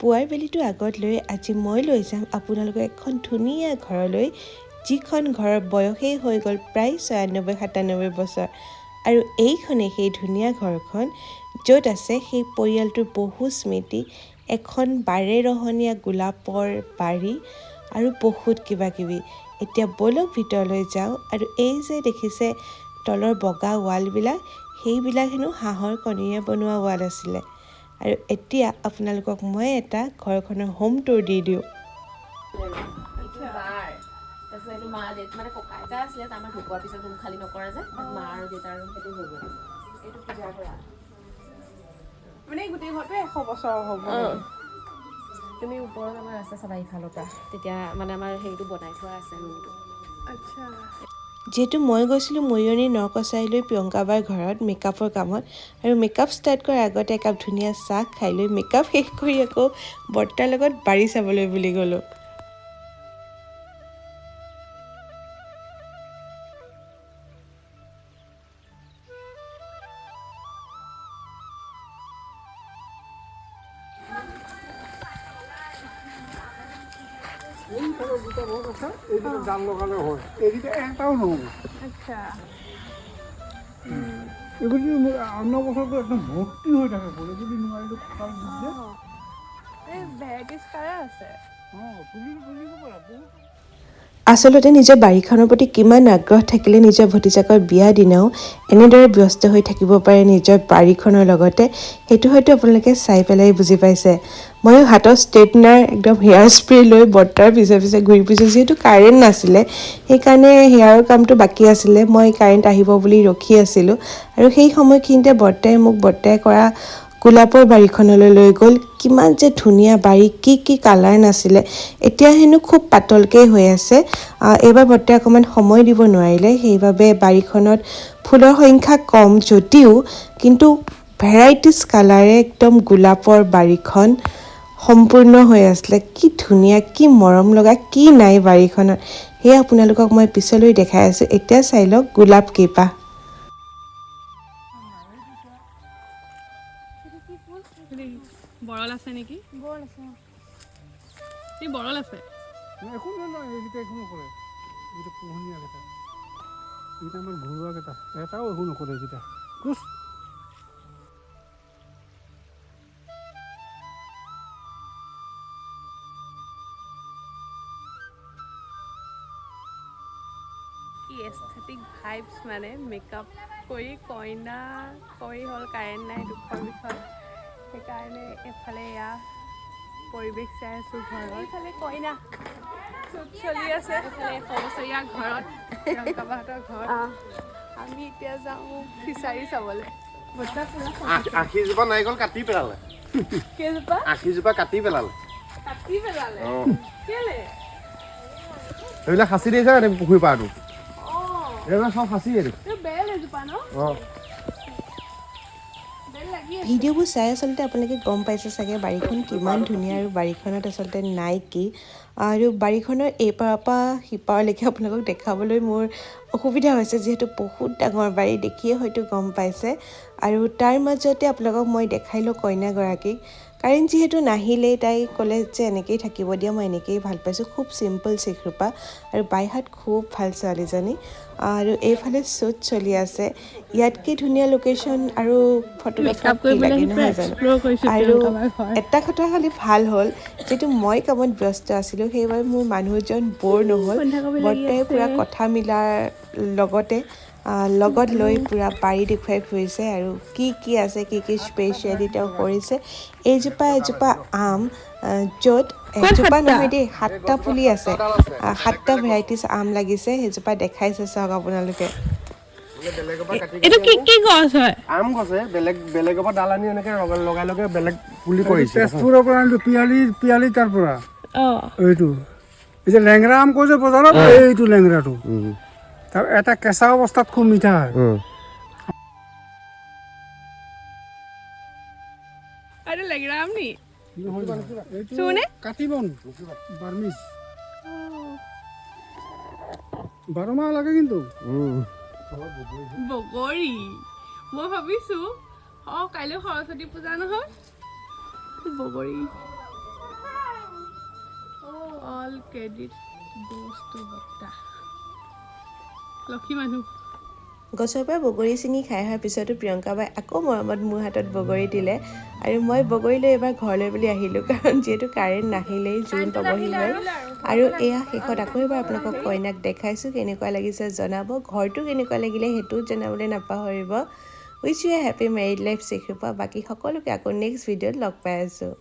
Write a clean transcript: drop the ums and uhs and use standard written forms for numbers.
পুৱাৰ বেলিটো আগত লৈ আজি মই লৈ যাম আপোনালোকক এখন ধুনীয়া ঘৰলৈ, যিখন ঘৰৰ বয়সেই হৈ গ'ল প্ৰায় ৯৬-৯৭ বছৰ। আৰু এইখনেই সেই ধুনীয়া ঘৰখন, য'ত আছে সেই পৰিয়ালটোৰ বহু স্মৃতি, এখন বাৰেৰহণীয়া গোলাপৰ বাৰী আৰু বহুত কিবা কিবি। এতিয়া ব'লক ভিতৰলৈ যাওঁ। আৰু এই যে দেখিছে তলৰ বগা ৱালবিলাক, সেইবিলাক হেনো হাঁহৰ কণীৰে বনোৱা ৱাল আছিলে। আৰু এতিয়া আপোনালোকক মই এটা ঘৰখনৰ হোম টুৰ দি দিওঁ। এইটো মা দেউতা মানে ককা আইতা আছিলে, আমাৰ ঢুকোৱাৰ পিছত ৰুম খালী নকৰা যে মা আৰু দেউতাৰ ৰুম সেইটো হৈ গ'ল। এইটো পূজা কৰা মানে গোটেই ঘৰটো 100 বছৰ হ'ব। তুমি ওপৰত আমাৰ আছে চাবা ইফালৰ পৰা, তেতিয়া মানে আমাৰ হেৰিটো বনাই থোৱা আছে ৰুমটো। আচ্ছা। যিহেতু মই গৈছিলোঁ মৰিয়নি নৰকছাৰীলৈ প্ৰিয়ংকাবাৰ ঘৰত মেকআপৰ কামত, আৰু মেকআপ ষ্টাৰ্ট কৰাৰ আগতে একাপ ধুনীয়া চাহ খাই লৈ মেকআপ শেষ কৰি আকৌ বৰ্তাৰ লগত বাৰী চাবলৈ বুলি গ'লোঁ। দুটা বহুত আছে, এইকেইটা জাল লগালে হয়, এইকেইটা এটাও নহ'ব। আচ্ছা। এইবোৰ যদি অন্য বছৰটো একদম ভৰ্তি হৈ থাকে, যদি নোৱাৰিলোঁ কঁকাল দিছে। এই ভেৰাইটিজ কালাৰ আছে। তুলিব পাৰা বহুত। আচলতে নিজৰ বাৰীখনৰ প্ৰতি কিমান আগ্ৰহ থাকিলে নিজৰ ভতিজাকৰ বিয়া দিনাও এনেদৰে ব্যস্ত হৈ থাকিব পাৰে নিজৰ বাৰীখনৰ লগতে, সেইটো হয়তো আপোনালোকে চাই পেলাই বুজি পাইছে। ময়ো হাতত ষ্ট্ৰেইটনাৰ একদম হেয়াৰ স্প্ৰে লৈ বৰ্তাৰ পিছে পিছে ঘূৰি ফুৰিছোঁ। যিহেতু কাৰেণ্ট নাছিলে, সেইকাৰণে হেয়াৰৰ কামটো বাকী আছিলে, মই কাৰেণ্ট আহিব বুলি ৰখি আছিলোঁ। আৰু সেই সময়খিনিতে বৰ্তাই কৰা গোলাপৰ বাৰীখনলৈ লৈ গ'ল। কিমান যে ধুনীয়া বাৰী, কি কালাৰ নাছিলে, এতিয়া হেনো খুব পাতলকৈ হৈ আছে। এইবাৰ বৰ্তাই অকণমান সময় দিব নোৱাৰিলে, সেইবাবে বাৰীখনত ফুলৰ সংখ্যা কম যদিও কিন্তু ভেৰাইটিজ কালাৰে একদম গোলাপৰ বাৰীখন সম্পূৰ্ণ হৈ আছিলে। কি ধুনীয়া, কি মৰম লগা, কি নাই বাৰীখনত, সেয়া আপোনালোকক মই পিছলৈ দেখাই আছোঁ। এতিয়া চাই লওক গোলাপ কেইপাহ। বৰল আছে নেকি? বৰল আছে। এই বৰল আছে। একো নহয়, এইকেইটা একো নকৰে, এইকেইটা পোহনীয়া কেইটা, এইকেইটা আমাৰ ঘৰুৱা কেইটা, এটাও একো নকৰে এইকেইটা। কি এস্থেটিক ভাইবছ, মানে মেকআপ কৰি কইনা কৰি হ'ল, কাৰেণ্ট নাই দুখৰ বিষয়, সেইকাৰণে এফালে এয়া পৰিৱেশ চাই আছোঁ ঘৰৰ। এইফালে কইনা শ্বুট চলি আছে, এইফালে 100 বছৰীয়া ঘৰত, প্ৰিয়ংকাবাহঁতৰ ঘৰত। আমি এতিয়া যাওঁ ফিচাৰী চাবলৈ। আশীজোপা নাৰিকল কাটি পেলালে। কেইজোপা? আশীজোপা কাটি পেলালে। কাটি পেলালে? কেলে? সেইবিলাক সাঁচি দিছে নে পুখুৰী পাৰটো? এইবিলাক চব সাঁচি দিয়ে। বেল এজোপা ন? ভিডিঅ'বোৰ চাই আচলতে আপোনালোকে গম পাইছে চাগে বাৰীখন কিমান ধুনীয়া, আৰু বাৰীখনত আচলতে নাই কি। আৰু বাৰীখনৰ এইপাৰৰ পৰা সিপাৰলৈকে আপোনালোকক দেখাবলৈ মোৰ অসুবিধা হৈছে, যিহেতু বহুত ডাঙৰ বাৰী, দেখিয়ে হয়তো গম পাইছে। আৰু তাৰ মাজতে আপোনালোকক মই দেখাই লওঁ কইনাগৰাকীক। কাৰেণ্ট যিহেতু নাহিলেই, তাই ক'লে যে এনেকৈয়ে থাকিব দিয়া, মই এনেকৈয়ে ভাল পাইছোঁ, খুব চিম্পল চিকৰূপা, আৰু বাইহাত খুব ভাল ছোৱালীজনী। আৰু এইফালে শ্বুট চলি আছে। ইয়াতকৈ ধুনীয়া লোকেশ্যন আৰু ফটোগ্ৰাফাৰ কি লাগে নহয় জানো। আৰু এটা কথা খালি ভাল হ'ল, যিহেতু মই কামত ব্যস্ত আছিলোঁ, সেইবাবে মোৰ মানুহজন ব'ৰ নহ'ল। বৰ্তাই পূৰা কথা মিলাৰ লগতে লগত লৈ পূৰা বাৰী দেখুৱাই ফুৰিছে, আৰু কি আছে, কি স্পেচিয়েলিটি কৰিছে। এজোপা আম, য'ত এজোপা নহয় দেই, 7টা পুলি আছে, 7টা ভেৰাইটিজ আম লাগিছে, সেইজোপা দেখাইছে চাওক আপোনালোকে। এইটো কি গছ হয়? আম গছে বেলেগৰ পৰা ডাল আনি এনেকে লগাই বেলেগ পুলি কৰিছে। তেজপুৰৰ পৰা আনিলোঁ, পিয়ালি তাৰ পৰা। এইটো এই যে লেংৰা আম কৈছে বজাৰত, এইটো লেংৰাটো তাৰ এটা কেঁচা অৱস্থাত খুব মিঠা হয়। আৰু লেগৰা আম নি? কাটিবন বাৰ্মিজ 12 মাহ লাগে কিন্তু। বগৰী, মই ভাবিছোঁ কাইলৈ সৰস্বতী পূজা নহয়, বগৰী অল ক্ৰেডিট গোজ টু বৰ্তা লক্ষী মানুহ গছৰ পৰা বগৰী ছিঙি খাই অহাৰ পিছতো প্ৰিয়ংকা বাই আকৌ মৰমত মোৰ হাতত বগৰী দিলে আৰু মই বগৰী লৈ এবাৰ ঘৰলৈ বুলি আহিলোঁ কাৰণ যিহেতু কাৰেণ্ট নাহিলেই জোন পাবহি নাই আৰু এয়া শেষত আকৌ এবাৰ আপোনালোকক কইনাক দেখাইছোঁ কেনেকুৱা লাগিছে জনাব ঘৰটো কেনেকুৱা লাগিলে সেইটোও জনাবলৈ নাপাহৰিব wish U A happy married life চিক্ৰুপা বাকী সকলোকে আকৌ নেক্সট ভিডিঅ'ত লগ পাই আছোঁ